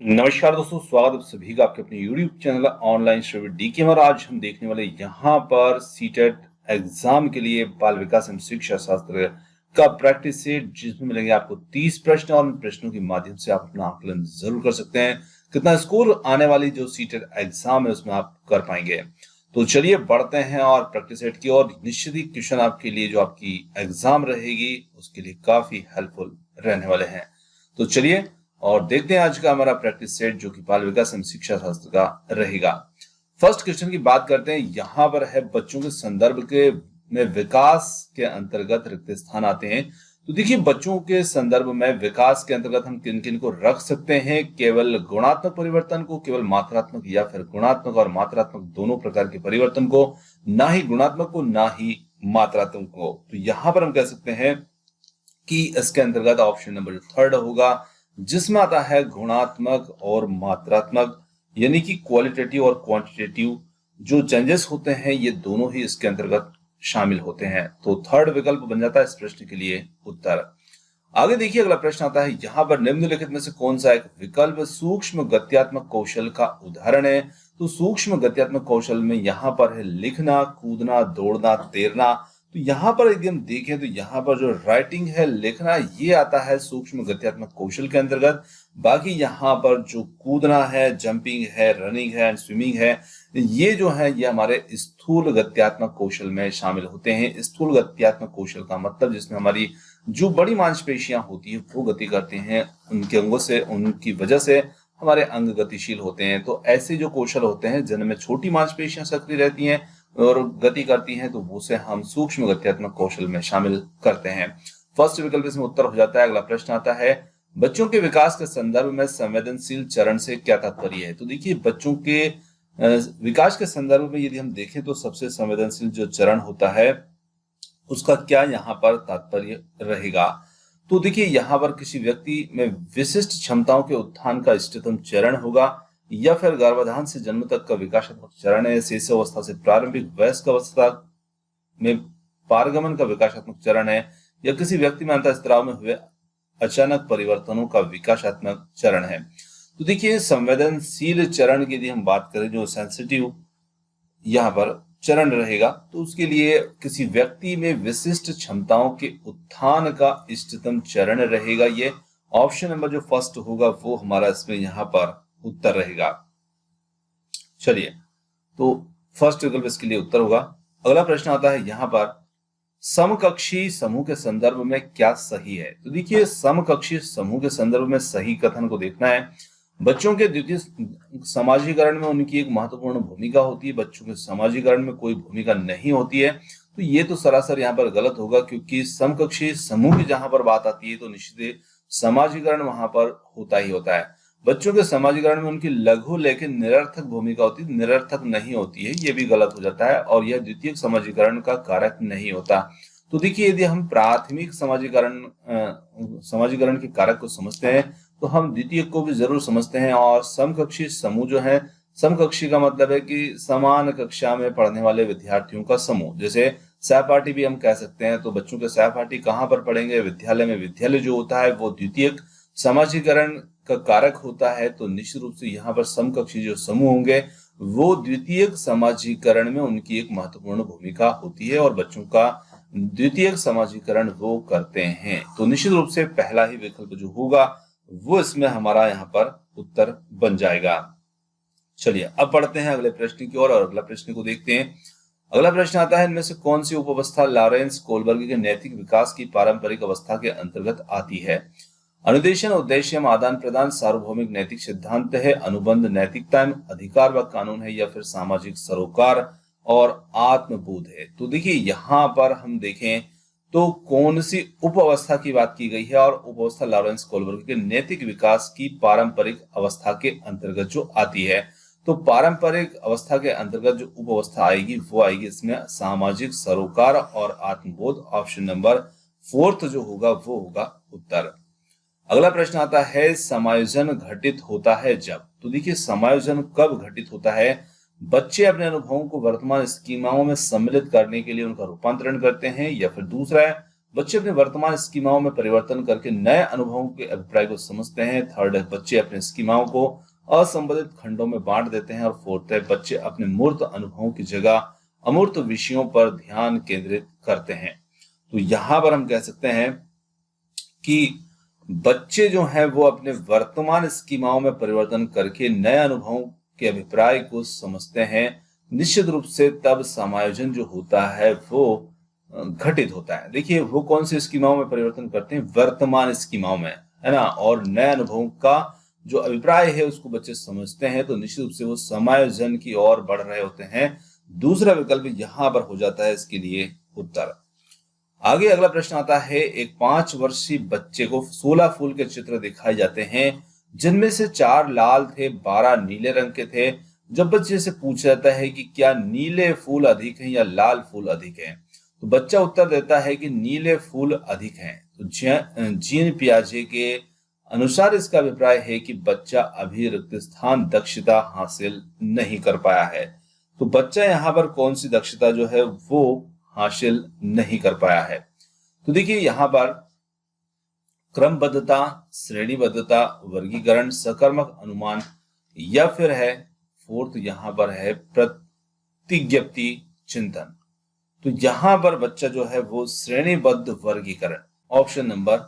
नमस्कार दोस्तों, स्वागत है सभी का आपके अपने YouTube channel online study DK में। और आज हम देखने वाले यहाँ पर सीटेट एग्जाम के लिए बाल विकास एवं शिक्षा शास्त्र का प्रैक्टिस सेट, जिसमें मिलेंगे आपको 30 प्रश्न और इन प्रश्नों के माध्यम से आप अपना आकलन जरूर कर सकते हैं। कितना स्कोर आने वाली जो सीटेट एग्जाम है उसमें आप कर पाएंगे। तो चलिए बढ़ते हैं और प्रैक्टिस सेट की और निश्चित ही क्वेश्चन आपके लिए जो आपकी एग्जाम रहेगी उसके लिए काफी हेल्पफुल रहने वाले हैं। तो चलिए और देखते हैं आज का हमारा प्रैक्टिस सेट जो कि बाल विकास एवं शिक्षा शास्त्र का रहेगा। फर्स्ट क्वेश्चन की बात करते हैं। यहाँ पर है बच्चों के संदर्भ के में विकास के अंतर्गत रिक्त स्थान आते हैं। तो देखिए, बच्चों के संदर्भ में विकास के अंतर्गत हम किन किन को रख सकते हैं। केवल गुणात्मक परिवर्तन को, केवल मात्रात्मक, या फिर गुणात्मक और मात्रात्मक दोनों प्रकार के परिवर्तन को, ना ही गुणात्मक को ना ही मात्रात्मक को। तो यहाँ पर हम कह सकते हैं कि इसके अंतर्गत ऑप्शन नंबर जो थर्ड होगा, जिसमें आता है गुणात्मक और मात्रात्मक, यानी कि क्वालिटेटिव और क्वांटिटेटिव जो चेंजेस होते हैं ये दोनों ही इसके अंतर्गत शामिल होते हैं। तो थर्ड विकल्प बन जाता है इस प्रश्न के लिए उत्तर। आगे देखिए, अगला प्रश्न आता है यहाँ पर निम्नलिखित में से कौन सा एक विकल्प सूक्ष्म गत्यात्मक कौशल का उदाहरण है। तो सूक्ष्म गत्यात्मक कौशल में यहाँ पर है लिखना, कूदना, दौड़ना, तैरना। तो यहाँ पर यदि हम देखें तो यहाँ पर जो राइटिंग है, लिखना, ये आता है सूक्ष्म गत्यात्मक कौशल के अंतर्गत। बाकी यहाँ पर जो कूदना है, जंपिंग है, रनिंग है एंड स्विमिंग है, ये जो है ये हमारे स्थूल गत्यात्मक कौशल में शामिल होते हैं। स्थूल गत्यात्मक कौशल का मतलब जिसमें हमारी जो बड़ी मांसपेशियां होती है वो गति करती हैं, उनके अंगों से, उनकी वजह से हमारे अंग गतिशील होते हैं। तो ऐसे जो कौशल होते हैं जिनमें छोटी मांसपेशियां सक्रिय रहती हैं और गति करती हैं, तो उसे हम सूक्ष्म गत्यात्मक कौशल में शामिल करते हैं। फर्स्ट विकल्प इसमें उत्तर हो जाता है। अगला प्रश्न आता है, बच्चों के विकास के संदर्भ में संवेदनशील चरण से क्या तात्पर्य है। तो देखिए, बच्चों के विकास के संदर्भ में यदि हम देखें तो सबसे संवेदनशील जो चरण होता है उसका क्या यहाँ पर तात्पर्य रहेगा। तो देखिए, यहाँ पर किसी व्यक्ति में विशिष्ट क्षमताओं के उत्थान का इष्टतम चरण होगा, या फिर गर्भाधान से जन्म तक का विकासात्मक चरण है, शिशु अवस्था से प्रारंभिक वयस्क अवस्था में पारगमन का विकासात्मक चरण है, या किसी व्यक्ति में अंतःस्त्राव में हुए अचानक परिवर्तनों का विकासात्मक चरण है। तो देखिए, संवेदनशील चरण की यदि हम बात करें, जो सेंसिटिव यहाँ पर चरण रहेगा, तो उसके लिए किसी व्यक्ति में विशिष्ट क्षमताओं के उत्थान का इष्टतम चरण रहेगा। ये ऑप्शन नंबर जो फर्स्ट होगा वो हमारा इसमें यहाँ पर उत्तर रहेगा। चलिए, तो फर्स्ट विकल्प इसके लिए उत्तर होगा। अगला प्रश्न आता है यहाँ पर, समकक्षी समूह के संदर्भ में क्या सही है। तो देखिए, समकक्षी समूह के संदर्भ में सही कथन को देखना है। बच्चों के द्वितीय समाजीकरण में उनकी एक महत्वपूर्ण भूमिका होती है, बच्चों के समाजीकरण में कोई भूमिका नहीं होती है। तो ये तो सरासर यहाँ पर गलत होगा, क्योंकि समकक्षी समूह की जहां पर बात आती है तो निश्चित समाजीकरण वहां पर होता ही होता है। बच्चों के समाजीकरण में उनकी लघु लेकिन निरर्थक भूमिका होती है, निरर्थक नहीं होती है, ये भी गलत हो जाता है, और यह द्वितीय समाजीकरण का कारक नहीं होता। तो देखिए, यदि हम प्राथमिक समाजीकरण के कारक को समझते हैं तो हम द्वितीय को भी जरूर समझते हैं। और समकक्षी समूह जो है, समकक्षी का मतलब है कि समान कक्षा में पढ़ने वाले विद्यार्थियों का समूह, जैसे सहपाठी भी हम कह सकते हैं। तो बच्चों के सहपाठी कहाँ पर पढ़ेंगे, विद्यालय में। विद्यालय जो होता है वो द्वितीय समाजीकरण का कारक होता है। तो निश्चित रूप से यहाँ पर समकक्षी जो समूह होंगे वो द्वितीय समाजीकरण में उनकी एक महत्वपूर्ण भूमिका होती है, और बच्चों का द्वितीय समाजीकरण वो करते हैं। तो निश्चित रूप से पहला ही विकल्प जो होगा वो इसमें हमारा यहाँ पर उत्तर बन जाएगा। चलिए, अब बढ़ते हैं अगले प्रश्न की ओर और अगला प्रश्न को देखते हैं। अगला प्रश्न आता है, इनमें से कौन सी उपअवस्था लॉरेंस कोलबर्ग के नैतिक विकास की पारंपरिक अवस्था के अंतर्गत आती है। अनुदेशन, उद्देश्य, आदान प्रदान, सार्वभौमिक नैतिक सिद्धांत है, अनुबंध नैतिकता, अधिकार व कानून है, या फिर सामाजिक सरोकार और आत्मबोध है। तो देखिए, यहाँ पर हम देखें तो कौन सी उप अवस्था की बात की गई है, और उप अवस्था लॉरेंस कोलबर्ग के नैतिक विकास की पारंपरिक अवस्था के अंतर्गत जो आती है। तो पारंपरिक अवस्था के अंतर्गत जो उप अवस्था आएगी वो आएगी इसमें सामाजिक सरोकार और आत्मबोध। ऑप्शन नंबर फोर्थ जो होगा वो होगा उत्तर। अगला प्रश्न आता है, समायोजन घटित होता है जब। तो देखिए, समायोजन कब घटित होता है। बच्चे अपने अनुभवों को वर्तमान स्कीमाओं में सम्मिलित करने के लिए उनका रूपांतरण करते हैं, या फिर दूसरा है बच्चे अपने वर्तमान स्कीमाओं में परिवर्तन करके नए अनुभवों के अभिप्राय को समझते हैं। थर्ड है बच्चे अपने स्कीमाओं को असंबंधित खंडों में बांट देते हैं। और फोर्थ है बच्चे अपने मूर्त अनुभवों की जगह अमूर्त विषयों पर ध्यान केंद्रित करते हैं। तो यहाँ पर हम कह सकते हैं कि बच्चे जो हैं वो अपने वर्तमान स्कीमाओं में परिवर्तन करके नए अनुभवों के अभिप्राय को समझते हैं। निश्चित रूप से तब समायोजन जो होता है वो घटित होता है। देखिए वो कौन सी स्कीमाओं में परिवर्तन करते हैं, वर्तमान स्कीमाओं में, है ना, और नए अनुभवों का जो अभिप्राय है उसको बच्चे समझते हैं, तो निश्चित रूप से वो समायोजन की ओर बढ़ रहे होते हैं। दूसरा विकल्प यहां पर हो जाता है इसके लिए उत्तर। आगे अगला प्रश्न आता है, एक 5 वर्षीय बच्चे को 16 फूल के चित्र दिखाए जाते हैं जिनमें से 4 लाल थे, 12 नीले रंग के थे। जब बच्चे से पूछा जाता है कि क्या नीले फूल अधिक हैं या लाल फूल अधिक हैं, तो बच्चा उत्तर देता है कि नीले फूल अधिक हैं। तो जीन पियाजे के अनुसार इसका अभिप्राय है कि बच्चा अभी रिक्त स्थान दक्षता हासिल नहीं कर पाया है। तो बच्चा यहाँ पर कौन सी दक्षता जो है वो हासिल नहीं कर पाया है। तो देखिए यहाँ पर क्रमबद्धता, श्रेणीबद्धता, वर्गीकरण, सकर्मक अनुमान, या फिर है फोर्थ यहाँ पर है प्रतिज्ञप्ति चिंतन। तो यहां पर बच्चा जो है वो श्रेणीबद्ध वर्गीकरण, ऑप्शन नंबर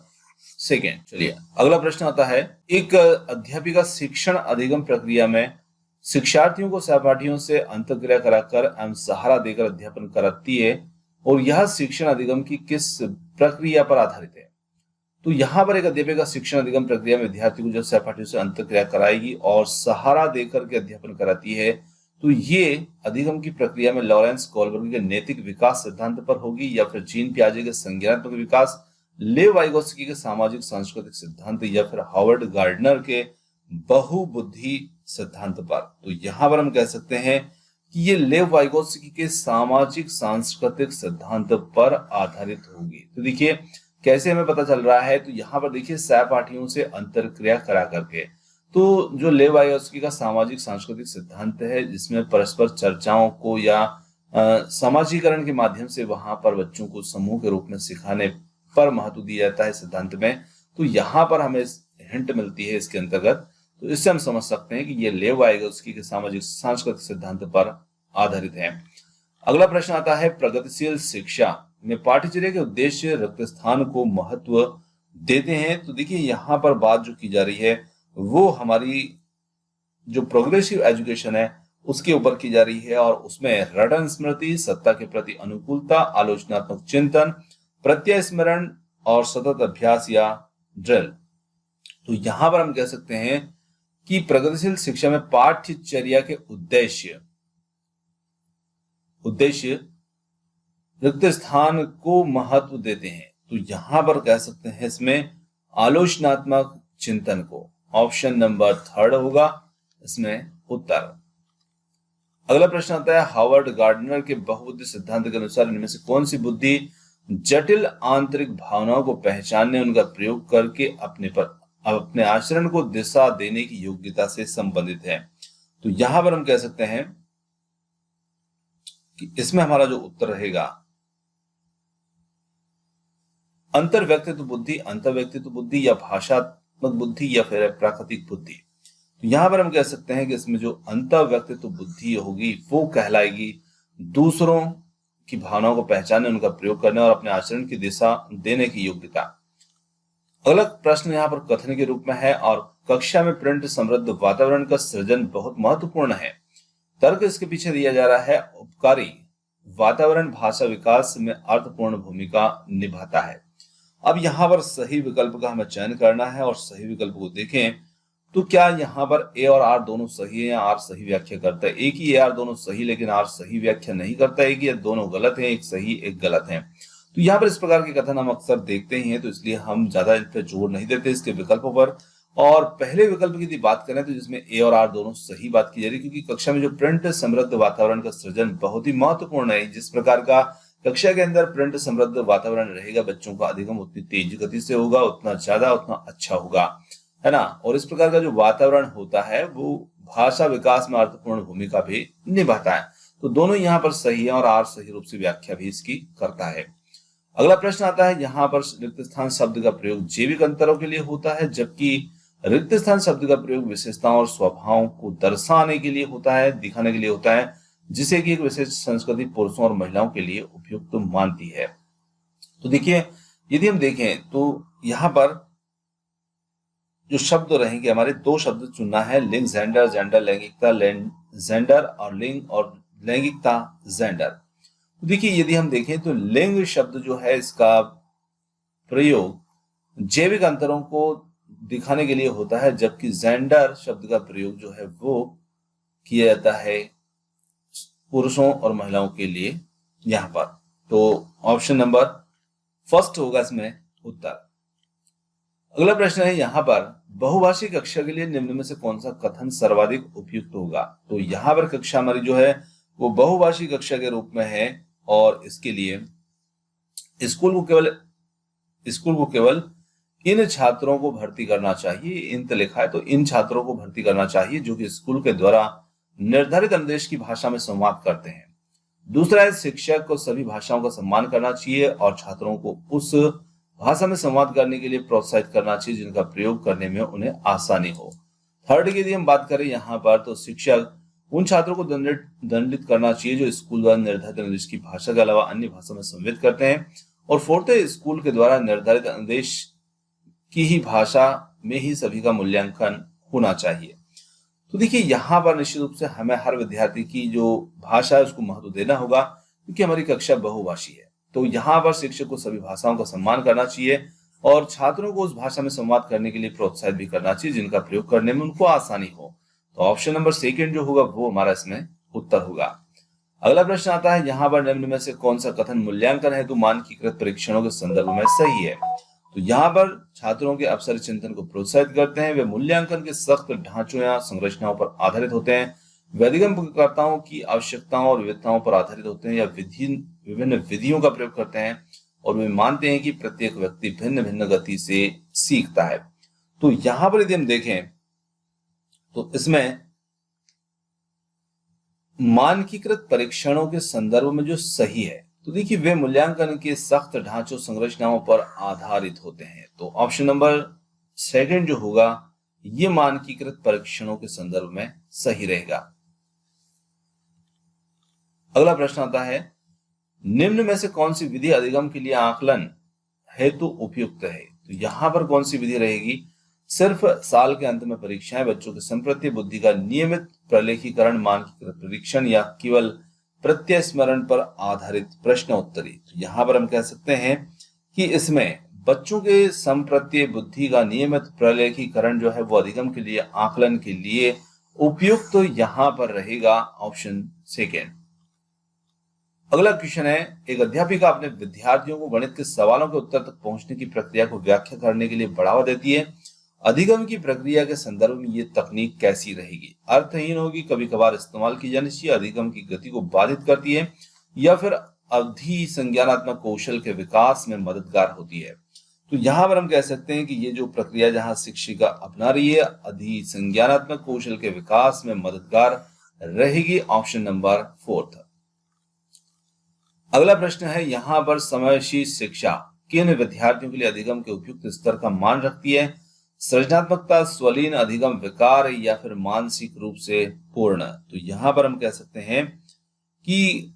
सेकेंड। चलिए अगला प्रश्न आता है, एक अध्यापिका शिक्षण अधिगम प्रक्रिया में शिक्षार्थियों को सहपाठियों से अंतःक्रिया कराकर एवं सहारा देकर अध्यापन कराती है और यह शिक्षण अधिगम की किस प्रक्रिया पर आधारित है। तो यहाँ पर एक अध्यापिका शिक्षण अधिगम प्रक्रिया में विद्यार्थी को जो सहपाठियों से अंतःक्रिया कराएगी और सहारा देकर के अध्यापन कराती है, तो ये अधिगम की प्रक्रिया में लॉरेंस कोलबर्गी के नैतिक विकास सिद्धांत पर होगी, या फिर जीन पियाजे के संज्ञानात्मक विकास, लेव वाइगोत्स्की के सामाजिक सांस्कृतिक सिद्धांत, या फिर हार्वर्ड गार्डनर के बहुबुद्धि सिद्धांत पर। तो यहाँ पर हम कह सकते हैं कि ये लेव वाइगोत्स्की के सामाजिक सांस्कृतिक सिद्धांत पर आधारित होगी। तो देखिए कैसे हमें पता चल रहा है, तो यहाँ पर देखिए सहपाठियों से अंतरक्रिया करा करके। तो जो लेव वाइगोत्स्की का सामाजिक सांस्कृतिक सिद्धांत है जिसमें परस्पर चर्चाओं को या समाजीकरण के माध्यम से वहां पर बच्चों को समूह के रूप में सिखाने पर महत्व दिया जाता है सिद्धांत में, तो यहाँ पर हमें हिंट मिलती है इसके अंतर्गत। तो इससे हम समझ सकते हैं कि ये लेव वाइगोत्स्की के सामाजिक सांस्कृतिक सिद्धांत पर आधारित है। अगला प्रश्न आता है, प्रगतिशील शिक्षा में पाठ्यचर्या के उद्देश्य रिक्त स्थान को महत्व देते हैं। तो देखिए यहाँ पर बात जो की जा रही है वो हमारी जो प्रोग्रेसिव एजुकेशन है उसके ऊपर की जा रही है, और उसमें रटन स्मृति, सत्ता के प्रति अनुकूलता, आलोचनात्मक चिंतन, प्रत्यय स्मरण और सतत अभ्यास या ड्रिल। तो यहां पर हम कह सकते हैं कि प्रगतिशील शिक्षा में पाठ्यचर्या के उद्देश्य रिक्त स्थान को महत्व देते हैं। तो यहां पर कह सकते हैं इसमें आलोचनात्मक चिंतन को, ऑप्शन नंबर थर्ड होगा इसमें उत्तर। अगला प्रश्न आता है, हार्वर्ड गार्डनर के बहुबुद्धि सिद्धांत के अनुसार इनमें से कौन सी बुद्धि जटिल आंतरिक भावनाओं को पहचानने, उनका प्रयोग करके अपने आचरण को दिशा देने की योग्यता से संबंधित है। तो यहां पर हम कह सकते हैं कि इसमें हमारा जो उत्तर रहेगा अंतर्व्यक्तित्व बुद्धि या भाषात्मक बुद्धि या फिर प्राकृतिक बुद्धि। तो यहां पर हम कह सकते हैं कि इसमें जो अंतर्व्यक्तित्व बुद्धि होगी वो कहलाएगी दूसरों की भावनाओं को पहचानने, उनका प्रयोग करने और अपने आचरण की दिशा देने की योग्यता। अगला प्रश्न यहाँ पर कथन के रूप में है, और कक्षा में प्रिंट समृद्ध वातावरण का सृजन बहुत महत्वपूर्ण है। तर्क इसके पीछे दिया जा रहा है, उपकारी वातावरण भाषा विकास में अर्थपूर्ण भूमिका निभाता है। अब यहाँ पर सही विकल्प का हमें चयन करना है, और सही विकल्प को देखें तो क्या यहाँ पर ए और आर दोनों सही है या आर सही व्याख्या करता है। एक ही ए आर दोनों सही लेकिन आर सही व्याख्या नहीं करता है, कि ये दोनों गलत हैं, एक सही एक गलत है। तो यहाँ पर इस प्रकार के कथन हम अक्सर देखते ही हैं, तो इसलिए हम ज्यादा इन पर जोर नहीं देते इसके विकल्पों पर। और पहले विकल्प की यदि बात करें तो जिसमें ए और आर दोनों सही बात की जा रही है, क्योंकि कक्षा में जो प्रिंट समृद्ध वातावरण का सृजन बहुत ही महत्वपूर्ण है। जिस प्रकार का कक्षा के अंदर प्रिंट समृद्ध वातावरण रहेगा, बच्चों का अधिगम उतनी तेज गति से होगा, उतना ज्यादा उतना अच्छा होगा, है ना। और इस प्रकार का जो वातावरण होता है वो भाषा विकास में अर्थपूर्ण भूमिका भी निभाता है। तो दोनों यहाँ पर सही है और आर सही रूप से व्याख्या भी इसकी करता है। अगला प्रश्न आता है, यहाँ पर रिक्त स्थान शब्द का प्रयोग जैविक अंतरों के लिए होता है, जबकि रिक्त स्थान शब्द का प्रयोग विशेषताओं और स्वभावों को दर्शाने के लिए होता है, दिखाने के लिए होता है, जिसे कि एक विशेष संस्कृति पुरुषों और महिलाओं के लिए उपयुक्त मानती है। तो देखिए, यदि हम देखें तो यहाँ पर जो शब्द रहेंगे, हमारे दो शब्द चुनना है, लिंग जेंडर, जेंडर लैंगिकता, जेंडर और लिंग और लैंगिकता जेंडर। तो देखिए, यदि हम देखें तो लिंग शब्द जो है इसका प्रयोग जैविक अंतरों को दिखाने के लिए होता है, जबकि जेंडर शब्द का प्रयोग जो है वो किया जाता है पुरुषों और महिलाओं के लिए यहाँ पर। तो ऑप्शन नंबर फर्स्ट होगा इसमें उत्तर। अगला प्रश्न है, यहाँ पर बहुभाषी कक्षा के लिए निम्न में से कौन सा कथन सर्वाधिक उपयुक्त होगा। तो यहाँ पर कक्षा हमारी जो है वो बहुभाषी कक्षा के रूप में है, और इसके लिए स्कूल को केवल इन छात्रों को भर्ती करना चाहिए, इन लिखा है तो इन छात्रों को भर्ती करना चाहिए जो कि स्कूल के द्वारा निर्धारित अनुदेश की भाषा में संवाद करते हैं। दूसरा है, शिक्षक को सभी भाषाओं का सम्मान करना चाहिए और छात्रों को उस भाषा में संवाद करने के लिए प्रोत्साहित करना चाहिए जिनका प्रयोग करने में उन्हें आसानी हो। थर्ड की यदि हम बात करें यहाँ पर, तो शिक्षक उन छात्रों को दंडित करना चाहिए जो स्कूल द्वारा निर्धारित अनुदेश की भाषा के अलावा अन्य भाषा में संवाद करते हैं। और फोर्थ है, स्कूल के द्वारा निर्धारित अनुदेश की ही भाषा में ही सभी का मूल्यांकन होना चाहिए। तो देखिए, यहाँ पर निश्चित रूप से हमें हर विद्यार्थी की जो भाषा है उसको महत्व देना होगा, क्योंकि हमारी कक्षा बहुभाषी है। तो यहाँ पर शिक्षक को सभी भाषाओं का सम्मान करना चाहिए और छात्रों को उस भाषा में संवाद करने के लिए प्रोत्साहित भी करना चाहिए जिनका प्रयोग करने में उनको आसानी हो। तो ऑप्शन नंबर सेकंड जो होगा वो हमारा इसमें उत्तर होगा। अगला प्रश्न आता है, यहाँ पर निम्न में से कौन सा कथन मूल्यांकन हेतु मानकीकृत परीक्षणों के संदर्भ में सही है। तो यहाँ पर छात्रों के अवसर चिंतन को प्रोत्साहित करते हैं, वे मूल्यांकन के सख्त ढांचों या संरचनाओं पर आधारित होते हैं, वे अधिगमकर्ताओं की आवश्यकताओं और विविधताओं पर आधारित होते हैं या विभिन्न विधियों का प्रयोग करते हैं, और वे मानते हैं कि प्रत्येक व्यक्ति भिन्न भिन्न गति से सीखता है। तो यहाँ पर यदि हम देखें तो इसमें मानकीकृत परीक्षणों के संदर्भ में जो सही है, तो देखिए, वे मूल्यांकन के सख्त ढांचों संरचनाओं पर आधारित होते हैं। तो ऑप्शन नंबर सेकंड जो होगा ये मानकीकृत परीक्षणों के संदर्भ में सही रहेगा। अगला प्रश्न आता है, निम्न में से कौन सी विधि अधिगम के लिए आकलन हेतु उपयुक्त है। तो यहां पर कौन सी विधि रहेगी, सिर्फ साल के अंत में परीक्षाएं, बच्चों के संप्रति बुद्धि का नियमित प्रलेखीकरण, मानकीकृत परीक्षण या केवल प्रत्यय स्मरण पर आधारित प्रश्न उत्तरी। तो यहाँ पर हम कह सकते हैं कि इसमें बच्चों के संप्रति बुद्धि का नियमित प्रलेखीकरण जो है वो अधिगम के लिए आकलन के लिए उपयुक्त तो यहाँ पर रहेगा ऑप्शन सेकेंड। अगला क्वेश्चन है, एक अध्यापिका अपने विद्यार्थियों को गणित के सवालों के उत्तर तक पहुंचने की प्रक्रिया को व्याख्या करने के लिए बढ़ावा देती है। अधिगम की प्रक्रिया के संदर्भ में ये तकनीक कैसी रहेगी, अर्थहीन होगी, कभी कभार इस्तेमाल की जानी चाहिए, अधिगम की गति को बाधित करती है, या फिर अवधि संज्ञानात्मक कौशल के विकास में मददगार होती है। तो यहाँ पर हम कह सकते हैं कि ये जो प्रक्रिया जहाँ शिक्षिका अपना रही है, अधि संज्ञानात्मक कौशल के विकास में मददगार रहेगी, ऑप्शन नंबर फोर्थ। अगला प्रश्न है, यहाँ पर समावेशी शिक्षा किन विद्यार्थियों के लिए अधिगम के उपयुक्त स्तर का मान रखती है, सृजनात्मकता, स्वलीन अधिगम, विकार या फिर मानसिक रूप से पूर्ण। तो यहाँ पर हम कह सकते हैं कि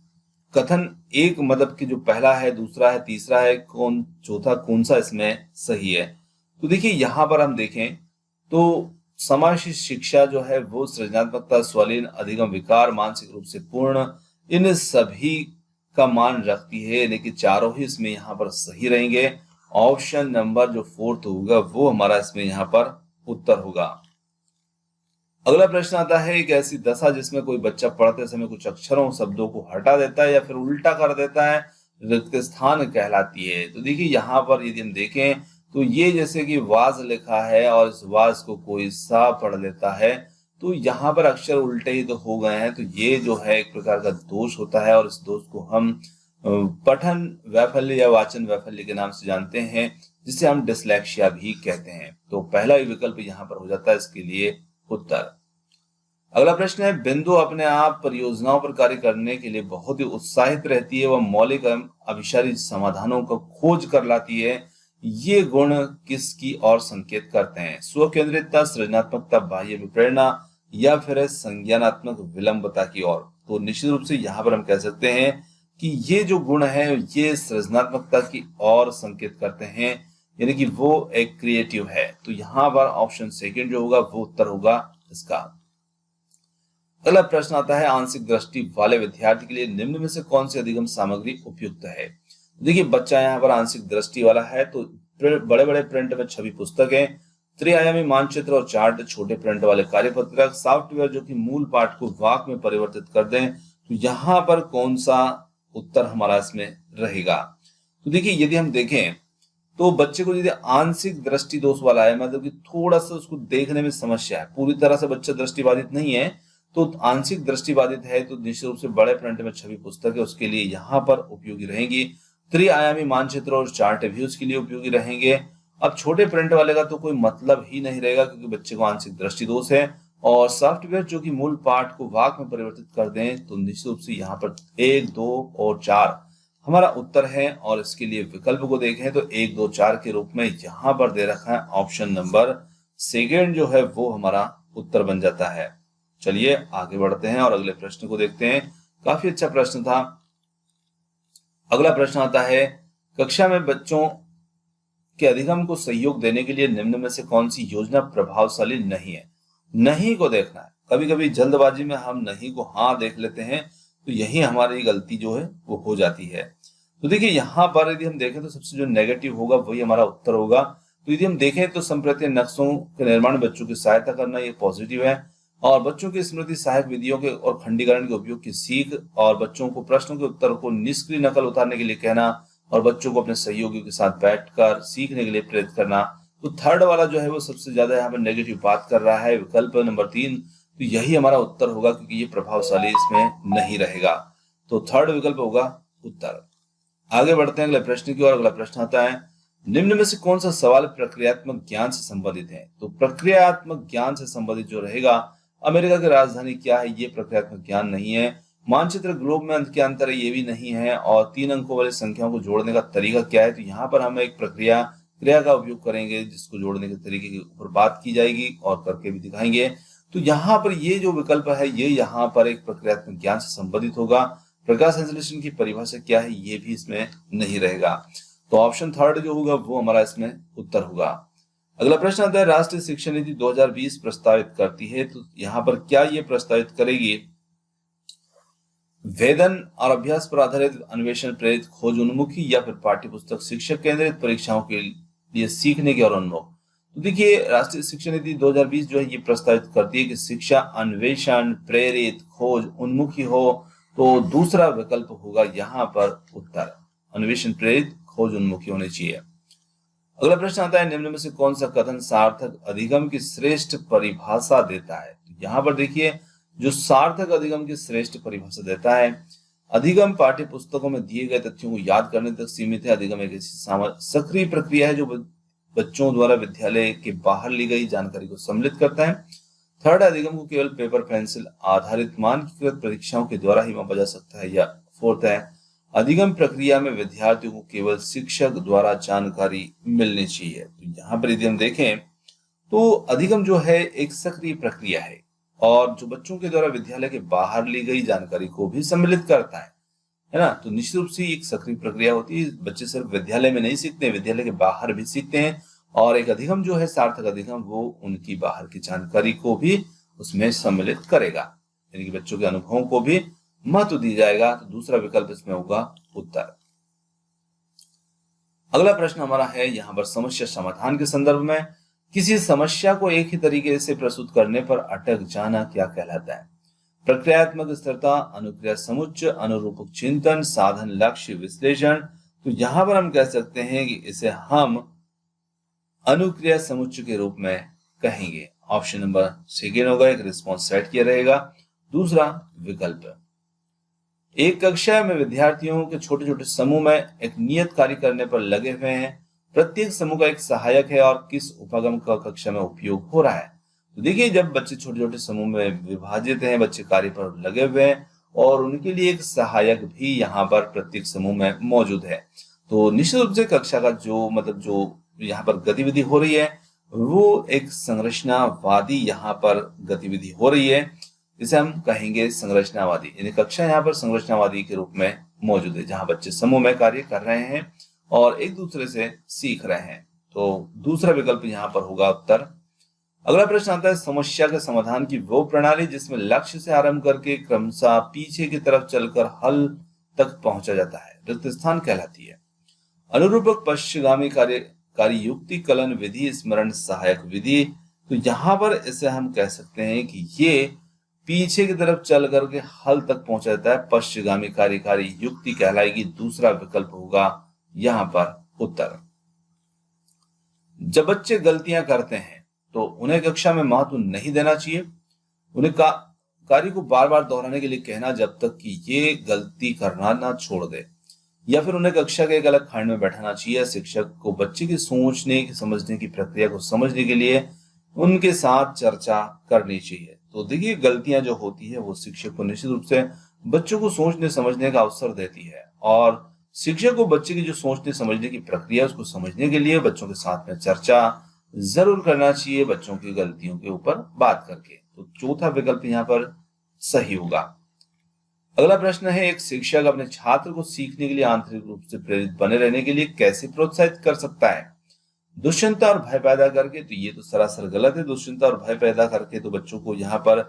कथन एक मतलब कि जो पहला है, दूसरा है, तीसरा है, कौन चौथा कौन सा इसमें सही है। तो देखिए, यहाँ पर हम देखें तो समावेशी शिक्षा जो है वो सृजनात्मकता, स्वलीन अधिगम, विकार, मानसिक रूप से पूर्ण, इन सभी का मान रखती है, लेकिन चारों ही इसमें यहाँ पर सही रहेंगे। ऑप्शन नंबर जो फोर्थ होगा वो हमारा इसमें यहाँ पर उत्तर होगा। अगला प्रश्न आता है, एक ऐसी दशा जिसमें कोई बच्चा पढ़ते समय कुछ अक्षरों शब्दों को हटा देता है या फिर उल्टा कर देता है, रिक्त स्थान कहलाती है। तो देखिए, यहाँ पर यदि हम देखें तो ये जैसे कि वाज लिखा है और इस वाज को कोई सा पढ़ लेता है, तो यहाँ पर अक्षर उल्टे ही तो हो गए हैं। तो ये जो है एक प्रकार का दोष होता है और इस दोष को हम पठन वैफल्य या वाचन वैफल्य के नाम से जानते हैं, जिसे हम डिसलेक्सिया भी कहते हैं। तो पहला विकल्प यहाँ पर हो जाता है इसके लिए उत्तर। अगला प्रश्न है, बिंदु अपने आप परियोजनाओं पर कार्य करने के लिए बहुत ही उत्साहित रहती है, वह मौलिक एवं अभिसारी समाधानों को खोज कर लाती है। ये गुण किसकी ओर संकेत करते हैं? स्व केंद्रितता, सृजनात्मकता, बाह्य प्रेरणा या फिर संज्ञानात्मक विलंबता की ओर? तो निश्चित रूप से यहाँ पर हम कह सकते हैं कि ये जो गुण है ये सृजनात्मकता की ओर संकेत करते हैं, यानी कि वो एक क्रिएटिव है। तो यहाँ पर ऑप्शन सेकंड जो होगा वो उत्तर होगा इसका। अगला प्रश्न आता है, आंशिक दृष्टि वाले विद्यार्थी के लिए निम्न में से कौन सी अधिगम सामग्री उपयुक्त है? देखिए, बच्चा यहाँ पर आंशिक दृष्टि वाला है तो बड़े बड़े प्रिंट में छवि पुस्तकें, त्रिआयामी मानचित्र और चार्ट, छोटे प्रिंट वाले कार्यपत्रक, सॉफ्टवेयर जो कि मूल पाठ को वाक में परिवर्तित कर दें। तो यहाँ पर कौन सा उत्तर हमारा इसमें रहेगा? तो देखिए, यदि हम देखें तो बच्चे को यदि आंशिक दृष्टि दोष वाला है, मतलब कि थोड़ा सा उसको देखने में समस्या है, पूरी तरह से बच्चा दृष्टिबाधित नहीं है, तो आंशिक दृष्टिबाधित है तो निश्चित रूप से बड़े प्रिंट में छवि पुस्तक है उसके लिए यहाँ पर उपयोगी रहेंगी। त्रिआयामी मानचित्र और चार्ट भी उसके लिए उपयोगी रहेंगे। अब छोटे प्रिंट वाले का तो कोई मतलब ही नहीं रहेगा क्योंकि बच्चे को आंशिक दृष्टि दोष है। और सॉफ्टवेयर जो कि मूल पाठ को वाक में परिवर्तित कर दें, तो निश्चित रूप से यहाँ पर 1, 2 और 4 हमारा उत्तर है। और इसके लिए विकल्प को देखें तो 1, 2, 4 के रूप में यहाँ पर दे रखा है ऑप्शन नंबर सेकेंड जो है वो हमारा उत्तर बन जाता है। चलिए आगे बढ़ते हैं और अगले प्रश्न को देखते हैं। काफी अच्छा प्रश्न था। अगला प्रश्न आता है, कक्षा में बच्चों के अधिगम को सहयोग देने के लिए निम्न में से कौन सी योजना प्रभावशाली नहीं है? नहीं को देखना है। कभी कभी जल्दबाजी में हम नहीं को हाँ देख लेते हैं, तो यही हमारी गलती जो है वो हो जाती है। तो देखिए, यहाँ पर यदि हम देखें तो सबसे जो नेगेटिव होगा वही हमारा उत्तर होगा। तो यदि हम देखें तो संप्रति नक्शों के निर्माण में बच्चों की सहायता करना ये पॉजिटिव है, और बच्चों की स्मृति सहायक विधियों के और खंडीकरण के उपयोग की सीख, और बच्चों को प्रश्नों के उत्तर को निष्क्रिय नकल उतारने के लिए कहना, और बच्चों को अपने सहयोगियों के साथ बैठकर सीखने के लिए प्रेरित करना। तो थर्ड वाला जो है वो सबसे ज्यादा यहाँ पर नेगेटिव बात कर रहा है, विकल्प नंबर 3। तो यही हमारा उत्तर होगा क्योंकि ये प्रभावशाली इसमें नहीं रहेगा। तो थर्ड विकल्प होगा उत्तर। आगे बढ़ते हैं अगले प्रश्न की ओर। अगला प्रश्न आता है, निम्न में से कौन सा सवाल प्रक्रियात्मक ज्ञान से संबंधित है? तो प्रक्रियात्मक ज्ञान से संबंधित जो रहेगा, अमेरिका की राजधानी क्या है, ये प्रक्रियात्मक ज्ञान नहीं है। मानचित्र ग्लोब में क्या अंतर है, ये भी नहीं है। और 3 अंकों वाली संख्याओं को जोड़ने का तरीका क्या है, तो यहाँ पर हम एक क्रिया का उपयोग करेंगे जिसको जोड़ने के तरीके के ऊपर बात की जाएगी और करके भी दिखाएंगे। तो यहाँ पर ये जो विकल्प है ये यहाँ पर एक प्रक्रियात्मक ज्ञान से संबंधित होगा। प्रकाश संश्लेषण की परिभाषा क्या है, ये भी इसमें नहीं रहेगा। तो ऑप्शन थर्ड जो होगा वो हमारा इसमें उत्तर होगा। अगला प्रश्न आता है, राष्ट्रीय शिक्षा नीति 2020 प्रस्तावित करती है, तो यहाँ पर क्या ये प्रस्तावित करेगी? वेदन और अभ्यास पर आधारित अन्वेषण प्रेरित खोज उन्मुखी, या फिर पाठ्यपुस्तक शिक्षक केंद्रित परीक्षाओं के लिए सीखने की ओर उन्मुख? तो देखिए, राष्ट्रीय शिक्षा नीति 2020 जो है ये प्रस्तावित करती है कि शिक्षा अन्वेषण प्रेरित खोज उन्मुखी हो। तो दूसरा विकल्प होगा यहाँ पर उत्तर, अन्वेषण प्रेरित खोज उन्मुखी होनी चाहिए। अगला प्रश्न आता है, निम्न में से कौन सा कथन सार्थक अधिगम की श्रेष्ठ परिभाषा देता है? तो यहाँ पर देखिए, जो सार्थक अधिगम की श्रेष्ठ परिभाषा देता है, अधिगम पाठ्य पुस्तकों में दिए गए तथ्यों को याद करने तक सीमित है। अधिगम एक ऐसी सक्रिय प्रक्रिया है जो बच्चों द्वारा विद्यालय के बाहर ली गई जानकारी को सम्मिलित करता है। थर्ड, अधिगम को केवल पेपर पेंसिल आधारित मानकीकृत परीक्षाओं के द्वारा ही मापा जा सकता है। या फोर्थ है, अधिगम प्रक्रिया में विद्यार्थियों को केवल शिक्षक द्वारा जानकारी मिलनी चाहिए। तो यहाँ पर यदि हम देखें तो अधिगम जो है एक सक्रिय प्रक्रिया है और जो बच्चों के द्वारा विद्यालय के बाहर ली गई जानकारी को भी सम्मिलित करता है ना। तो निश्चित रूप से एक सक्रिय प्रक्रिया होती है। बच्चे सिर्फ विद्यालय में नहीं सीखते, विद्यालय के बाहर भी सीखते हैं। और एक अधिगम जो है सार्थक अधिगम, वो उनकी बाहर की जानकारी को भी उसमें सम्मिलित करेगा, यानी कि बच्चों के अनुभवों को भी महत्व दिया जाएगा। तो दूसरा विकल्प इसमें होगा उत्तर। अगला प्रश्न हमारा है यहाँ पर समस्या समाधान के संदर्भ में, किसी समस्या को एक ही तरीके से प्रस्तुत करने पर अटक जाना क्या कहलाता है? प्रक्रियात्मक स्थिरता, अनुक्रिया समुच्चय, अनुरूपक चिंतन, साधन लक्ष्य विश्लेषण। तो यहाँ पर हम कह सकते हैं कि इसे हम अनुक्रिया समुच्चय के रूप में कहेंगे। ऑप्शन नंबर सेकेंड होगा, एक रिस्पॉन्स सेट किया रहेगा। दूसरा विकल्प, एक कक्षा में विद्यार्थियों के छोटे छोटे समूह में एक नियत कार्य करने पर लगे हुए हैं। प्रत्येक समूह का एक सहायक है और किस उपागम का कक्षा में उपयोग हो रहा है? तो देखिए, जब बच्चे छोटे छोटे समूह में विभाजित हैं, बच्चे कार्य पर लगे हुए हैं और उनके लिए एक सहायक भी यहाँ पर प्रत्येक समूह में मौजूद है, तो निश्चित रूप से कक्षा का जो यहाँ पर गतिविधि हो रही है वो एक संरचनावादी यहाँ पर गतिविधि हो रही है। इसे हम कहेंगे संरचनावादी, यानी कक्षा यहाँ पर संरचनावादी के रूप में मौजूद है, जहां बच्चे समूह में कार्य कर रहे हैं और एक दूसरे से सीख रहे हैं। तो दूसरा विकल्प यहाँ पर होगा उत्तर। अगला प्रश्न आता है, समस्या के समाधान की वो प्रणाली जिसमें लक्ष्य से आरंभ करके क्रमशः पीछे की तरफ चलकर हल तक पहुंचा जाता है, रिक्त स्थान कहलाती है। अनुरूपक पश्चिगामी कार्यकारी युक्ति कलन विधि स्मरण सहायक विधि। तो यहाँ पर इसे हम कह सकते हैं कि ये पीछे की तरफ चल करके हल तक पहुंचा जाता है, पश्चिगामी कार्यकारी युक्ति कहलाएगी। दूसरा विकल्प होगा यहाँ पर उत्तर। जब बच्चे गलतियां करते हैं तो उन्हें कक्षा में महत्व नहीं देना चाहिए, उन्हें कार्य को बार बार दोहराने के लिए कहना जब तक कि ये गलती करना ना छोड़ दे, या फिर उन्हें कक्षा के एक अलग खंड में बैठाना चाहिए। शिक्षक को बच्चे की सोचने की समझने की प्रक्रिया को समझने के लिए उनके साथ चर्चा करनी चाहिए। तो देखिए, गलतियां जो होती है वो शिक्षक को निश्चित रूप से बच्चों को सोचने समझने का अवसर देती है, और शिक्षक को बच्चे की जो सोचने समझने की प्रक्रिया उसको समझने के लिए बच्चों के साथ में चर्चा जरूर करना चाहिए, बच्चों की गलतियों के ऊपर बात करके। तो चौथा विकल्प यहाँ पर सही होगा। अगला प्रश्न है, एक शिक्षक अपने छात्र को सीखने के लिए आंतरिक रूप से प्रेरित बने रहने के लिए कैसे प्रोत्साहित कर सकता है? दुश्चिंता और भय पैदा करके? तो ये तो सरासर गलत है। दुश्चिंता और भय पैदा करके तो बच्चों को यहाँ पर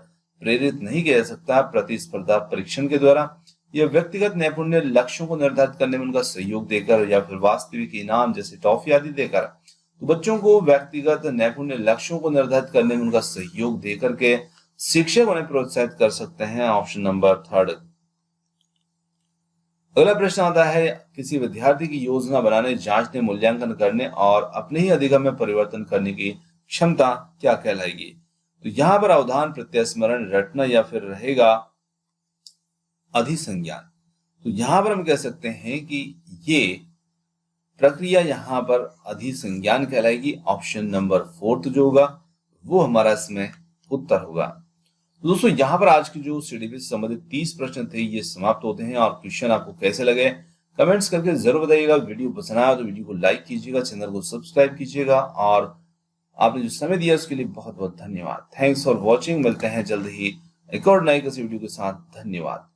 प्रेरित नहीं किया जा सकता। प्रतिस्पर्धा परीक्षण के द्वारा या व्यक्तिगत नैपुण्य लक्ष्यों को निर्धारित करने में उनका सहयोग देकर, या फिर वास्तविक इनाम जैसे टॉफी आदि देकर, तो बच्चों को व्यक्तिगत नैपुण्य लक्ष्यों को निर्धारित करने में उनका सहयोग देकर के शिक्षक उन्हें प्रोत्साहित कर सकते हैं। Option number third. अगला प्रश्न आता है, किसी विद्यार्थी की योजना बनाने, जांचने, मूल्यांकन करने और अपने ही अधिगम में परिवर्तन करने की क्षमता क्या कहलाएगी? तो यहाँ पर अवधान, प्रत्यास्मरण, रटना, या फिर रहेगा अधिसंज्ञान। तो यहाँ पर हम कह सकते हैं कि ये प्रक्रिया यहाँ पर अधिसंज्ञान कहलाएगी। ऑप्शन नंबर फोर्थ जो होगा वो हमारा इसमें उत्तर होगा। तो दोस्तों, यहाँ पर आज की जो सीडीपी से संबंधित 30 प्रश्न थे ये समाप्त होते हैं। और क्वेश्चन आपको कैसे लगे कमेंट्स करके जरूर बताइएगा। वीडियो पसंद आया तो वीडियो को लाइक कीजिएगा, चैनल को सब्सक्राइब कीजिएगा, और आपने जो समय दिया उसके लिए बहुत बहुत धन्यवाद। Thanks for watching. मिलते हैं जल्द ही एक और नए किसी वीडियो के साथ। धन्यवाद।